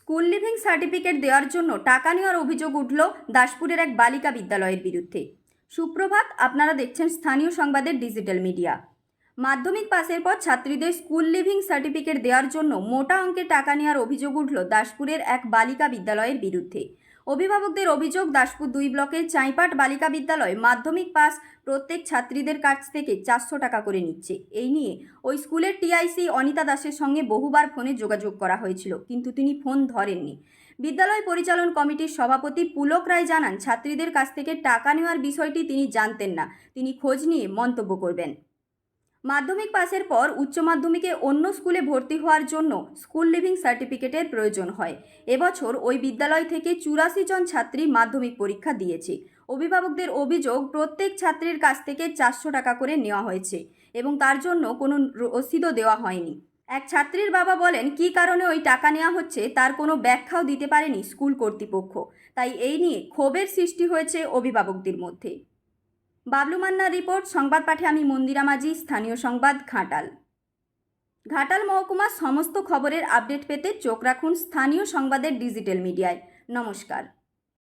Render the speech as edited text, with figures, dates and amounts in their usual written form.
School living certificate দেওয়ার জন্য টাকা নেওয়ার অভিযোগ উঠল দাসপুরের এক বালিকা বিদ্যালয়ের বিরুদ্ধে। সুপ্রভাত, আপনারা দেখছেন স্থানীয় সংবাদের ডিজিটাল মিডিয়া। মাধ্যমিক পাসের পর ছাত্রীদের স্কুল লিভিং সার্টিফিকেট দেওয়ার জন্য মোটা অঙ্কের টাকা নেওয়ার অভিযোগ উঠল দাসপুরের এক বালিকা বিদ্যালয়ের বিরুদ্ধে। অভিভাবকদের অভিযোগ, দাসপুর 2 ব্লকের চাইপাট বালিকা বিদ্যালয় মাধ্যমিক পাস প্রত্যেক ছাত্রীদের কাছ থেকে 400 টাকা করে নিচ্ছে। এই নিয়ে ওই স্কুলের টিআইসি অনিতা দাসের সঙ্গে বহুবার ফোনে যোগাযোগ করা হয়েছিল, কিন্তু তিনি ফোন ধরেননি। বিদ্যালয় পরিচালন কমিটির সভাপতি পুলক রায় জানান, ছাত্রীদের কাছ থেকে টাকা নেওয়ার বিষয়টি তিনি জানতেন না, তিনি খোঁজ নিয়ে মন্তব্য করবেন। মাধ্যমিক পাসের পর উচ্চ মাধ্যমিকে অন্য স্কুলে ভর্তি হওয়ার জন্য স্কুল লিভিং সার্টিফিকেটের প্রয়োজন হয়। এবছর ওই বিদ্যালয় থেকে 84 জন ছাত্রী মাধ্যমিক পরীক্ষা দিয়েছে। অভিভাবকদের অভিযোগ, প্রত্যেক ছাত্রীর কাছ থেকে 400 টাকা করে নেওয়া হয়েছে এবং তার জন্য কোনো রসিদও দেওয়া হয়নি। এক ছাত্রীর বাবা বলেন, কী কারণে ওই টাকা নেওয়া হচ্ছে তার কোনো ব্যাখ্যাও দিতে পারেনি স্কুল কর্তৃপক্ষ। তাই এই নিয়ে ক্ষোভের সৃষ্টি হয়েছে অভিভাবকদের মধ্যে। বাবলু মান্নার রিপোর্ট। সংবাদ পাঠে আমি মন্দিরা মাঝি। স্থানীয় সংবাদ, ঘাটাল। ঘাটাল মহকুমার সমস্ত খবরের আপডেট পেতে চোখ রাখুন স্থানীয় সংবাদের ডিজিটাল মিডিয়ায়। নমস্কার।